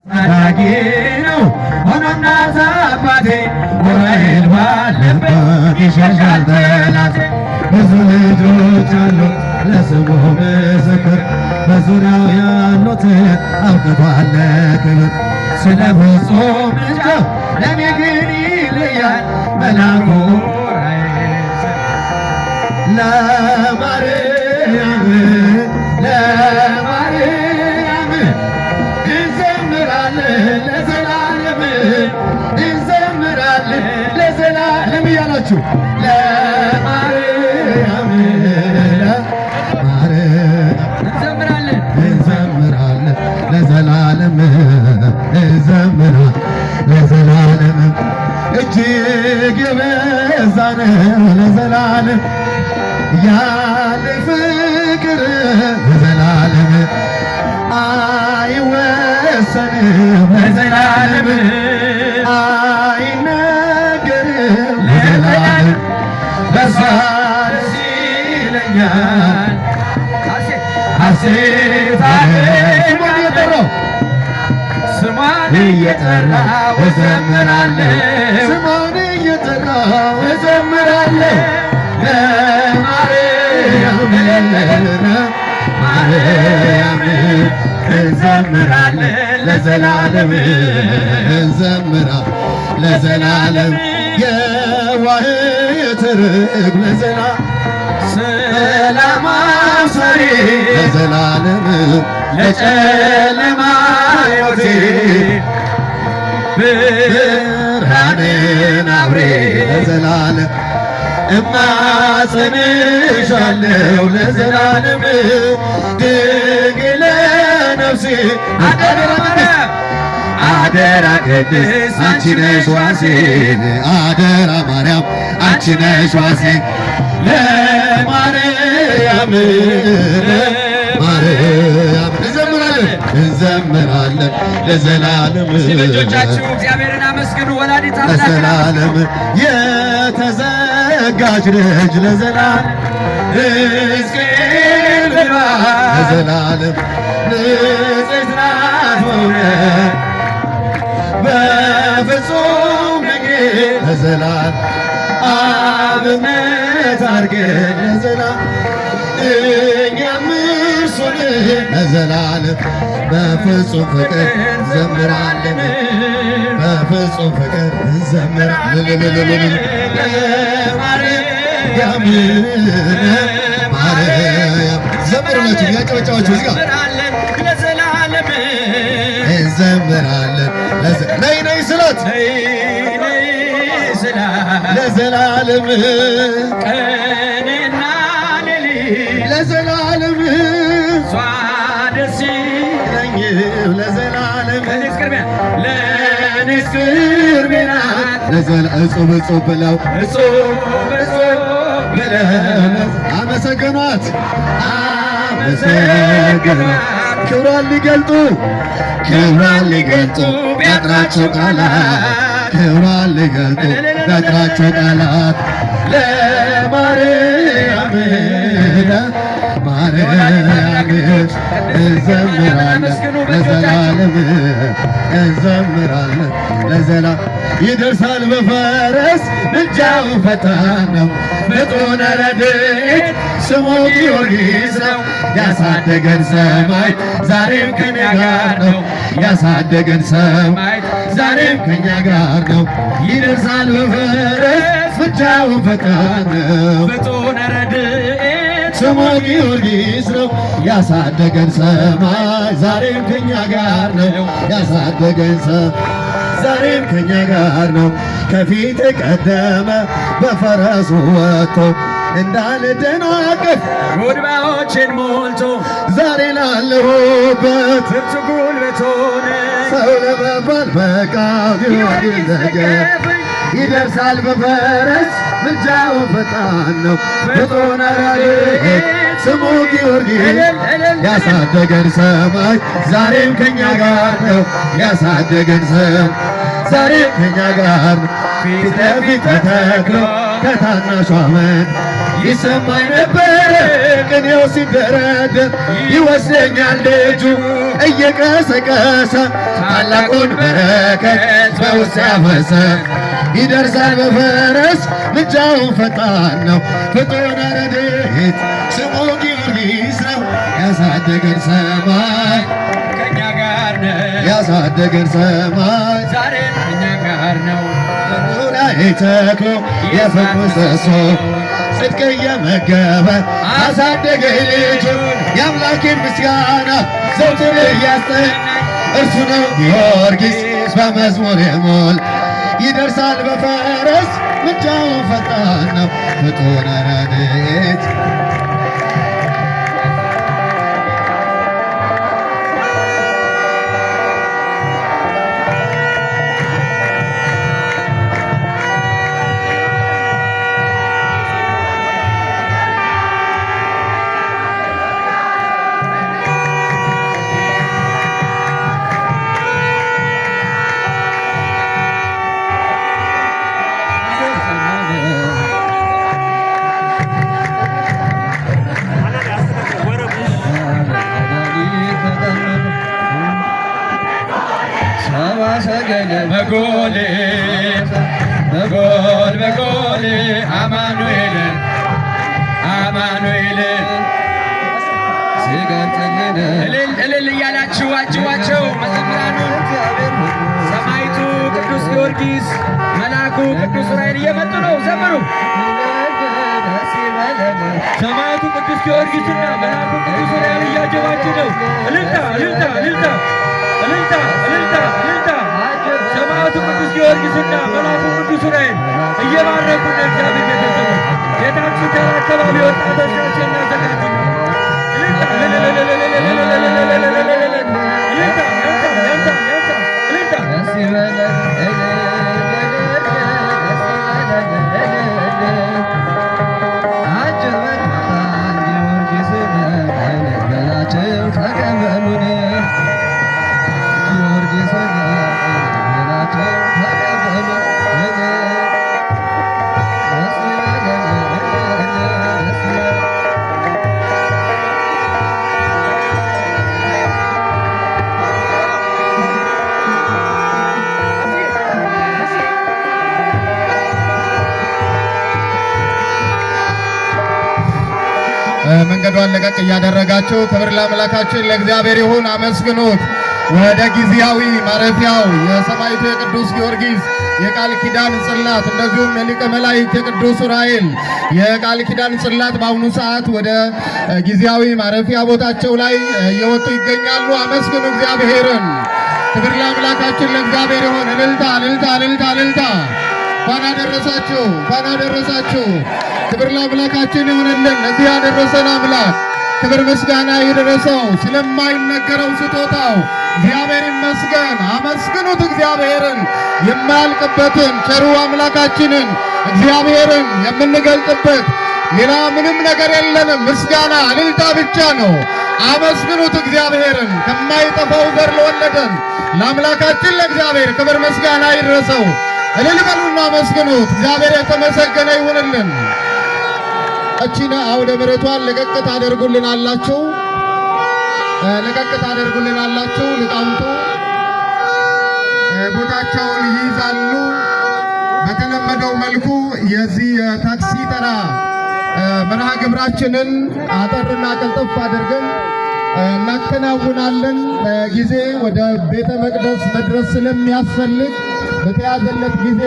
ታዳጊ ነው ሆኖና አባቴ ዑራኤል ባለበት ይሸሻል ጠላቴ። ብዙ ልጆች አሉት ለስሙ ምስክር በዙሪያው ያሉትን አውጥቷል ለክብር። ስለ ፍጹም ምልጃው ለኔ ግን ይለያል መልአኩ ዑራኤል ለማርያም ለማርያም እንዘምራለን ለዘላለም እንዘምራለን ለዘላለም እያላችሁ ለማርያም ለማርያም እንዘምራለን እንዘምራለን ለዘላለም እንዘምራለን ለዘላለም እጅግ የበዛ ነው ለዘላለም ያለ ፍቅር ለዘላለም አይወሰንም ለዘላለም አይነገርም ለዘላለም በሷ ደስ ይለኛል ሐሴት ስሟን እየጠራሁ ስሟን እየጠራሁ እዘምራለሁ ስሟን እየጠራሁ እዘምራለሁ ለማርያም ማርያም እንዘምራለን ለዘላለም እንዘምራለን ለዘላለም የዋህት ርግብ ለዘላለም ሰላም አብሳሪ ለዘላለም ለጨለማ ሕይወቴ ብርሃንን አብሬ ለዘላለም እማጸንሻለሁ ለዘላለም ድንግል ነፍሴ አደራ ቅድስት አንቺ ነሽ ዋሴ አደራ ማርያም አንቺ ነሽ ዋሴ ለማርያም ማርያም እንዘምራለን እንዘምራለን ለዘላለም ልጆቻችሁ እግዚአብሔርን አመስግኑ። ወላዲተ አምላክ ለዘላለም የተዘጋች ልጅ ለዘላለም ሕዝቅኤል ብላ ለዘላለም ንጽሕት ናት በእውነት በፍጹም ድንግል ለዘላለም አብነት አድርገን ለዘላለም እኛም እርሱን ለዘላለም በፍጹም ፍቅር እንዘምራለን በፍጹም ፍቅር እንዘምራለን ማርያም ማርያም ዘምሩላችሁ ያጨበጫችሁ እዚህ ጋር ለዘላለም እንዘምራለን ነይ ነይ ስላት ለዘላለም ቀንና ሌሊት ለዘላለም እሷ ደስ ይለኝ ለዘላለም ለእኔስ ቅርቤ ናት እጹብ እጹብ ብለው እጹብ እጹብ ብለው አመሰገኗት አመሰገኗት ክብሯን ሊገልጡ ቢያጥራቸው ቃላት ክብሯን ሊገልጡ ቢያጥራቸው ቃላት ለማርያም ማርያም እንዘምራለን ለዘላለም እንዘምራለን ለዘላለም ይደርሳል በፈረስ ምልጃው ፈጣን ነው ፍጡነ ረድኤት ስሙ ጊዮርጊስ ነው ያሳደገን ሰማይ ዛሬም ከኛ ጋር ነው ያሳደገን ሰማይ ዛሬም ከኛ ጋር ነው ይደርሳል በፈረስ ምልጃው ፈጣን ነው ፍጡነ ረድኤት ስሙ ጊዮርጊስ ነው ያሳደገን ሰማይ ዛሬም ከኛ ጋር ነው ያሳደገን ሰማይ ዛሬም ከኛ ጋር ነው ከፊት ቀደመ በፈረሱ ወጥቶ እንዳልደናቀፍ ጉድባዎችን ሞልቶ ዛሬ ላለሁበት ብርቱ ጉልበት ሆነ ሰው ለመባል በቃ ጊዮርጊስ ደገፈኝ ይደርሳል በፈረስ ምልጃው ፈጣን ነው ፍጡነ ረድኤት ስሙ ጊዮርጊስ ያሳደገን ሰማይ ዛሬም ከኛ ጋር ነው ያሳደገን ሰማይ ዛሬም ከኛ ጋር ነው ፊት ለፊት ተተክሎ ከታናሿ መንድ ይሰማኝ ነበረ ቅኔው ሲደረደር ይወስደኛል ደጁ እየቀሰቀሰ ታላቁን በረከት በውስጥ ያፈሰ ይደርሳል በፈረስ ምልጃው ፈጣን ነው ፍጡነ ረድኤት ስሙ ጊዮርጊስ ነው ያሳደገን ሰማይ ከእኛ ጋር ነው ያሳደገን ሰማይ ዛሬ ከእኛ ጋር ነው ላይ ተክሎ የፍቅር ምሰሶ ጽድቅ እየመገበ አሳደገኝ ልጁን የአምላኬን ምስጋና ዘውትር እያስጠኝ እርሱ ነው ጊዮርጊስ በመዝሙር የሞል ይደርሳል በፈረስ ምልጃው ፈጣን ነው ፍጡነ ረድኤት በጎል በጎል በጎል አማኑኤል አማኑኤል እልል እያላችሁ አጅቧቸው መዘምራኑን ሰማዕቱ ቅዱስ ጊዮርጊስ መልአኩ ቅዱስ ዑራኤል እየመጡ ነው። ዘምሩ። ሰማዕቱ ቅዱስ ጊዮርጊስና መልአኩ ቅዱስ ዑራኤል እያጀባችሁ ነው። እልልታ እልልታ እልልታ እልልታ እልልታ እልልታ ሰማዕቱ ቅዱስ ጊዮርጊስና መልአኩ ቅዱስ ዑራኤል እየባረኩን እግዚአብሔር ቤተሰቦች ጌታችን ተራ አካባቢ ወጣቶች ናቸው የሚያዘጋጁ እልልታ መንገዷን ለቀቅ እያደረጋችሁ ክብር ለአምላካችን ለእግዚአብሔር ይሁን፣ አመስግኑት። ወደ ጊዜያዊ ማረፊያው የሰማዕቱ የቅዱስ ጊዮርጊስ የቃል ኪዳን ጽላት እንደዚሁም የሊቀ መላእክት የቅዱስ ዑራኤል የቃል ኪዳን ጽላት በአሁኑ ሰዓት ወደ ጊዜያዊ ማረፊያ ቦታቸው ላይ እየወጡ ይገኛሉ። አመስግኑ እግዚአብሔርን። ክብር ለአምላካችን ለእግዚአብሔር ይሁን። እልልታ እልልታ እልልታ እልልታ። እንኳን አደረሳችሁ እንኳን አደረሳችሁ። ክብር ለአምላካችን ይሁንልን። እዚህ ያደረሰን አምላክ ክብር ምስጋና ይድረሰው። ስለማይነገረው ስጦታው እግዚአብሔር ይመስገን። አመስግኑት እግዚአብሔርን። የማያልቅበትን ቸሩ አምላካችንን እግዚአብሔርን የምንገልጥበት ሌላ ምንም ነገር የለንም። ምስጋና እልልታ ብቻ ነው። አመስግኑት እግዚአብሔርን። ከማይጠፋው ዘር ለወለደን ለአምላካችን ለእግዚአብሔር ክብር ምስጋና ይድረሰው። እልል በሉና አመስግኑት። እግዚአብሔር የተመሰገነ ይሁንልን። እቺና አውደ ምሕረቷን ለቀቅ ታደርጉልናላችሁ ለቀቅ ታደርጉልናላችሁ። ሊቃውንቱ ቦታቸውን ይይዛሉ። በተለመደው መልኩ የዚህ የታክሲ ተራ መርሃ ግብራችንን አጠርና ቀልጠፍ አድርገን እናከናውናለን። ጊዜ ወደ ቤተ መቅደስ መድረስ ስለሚያስፈልግ በተያዘለት ጊዜ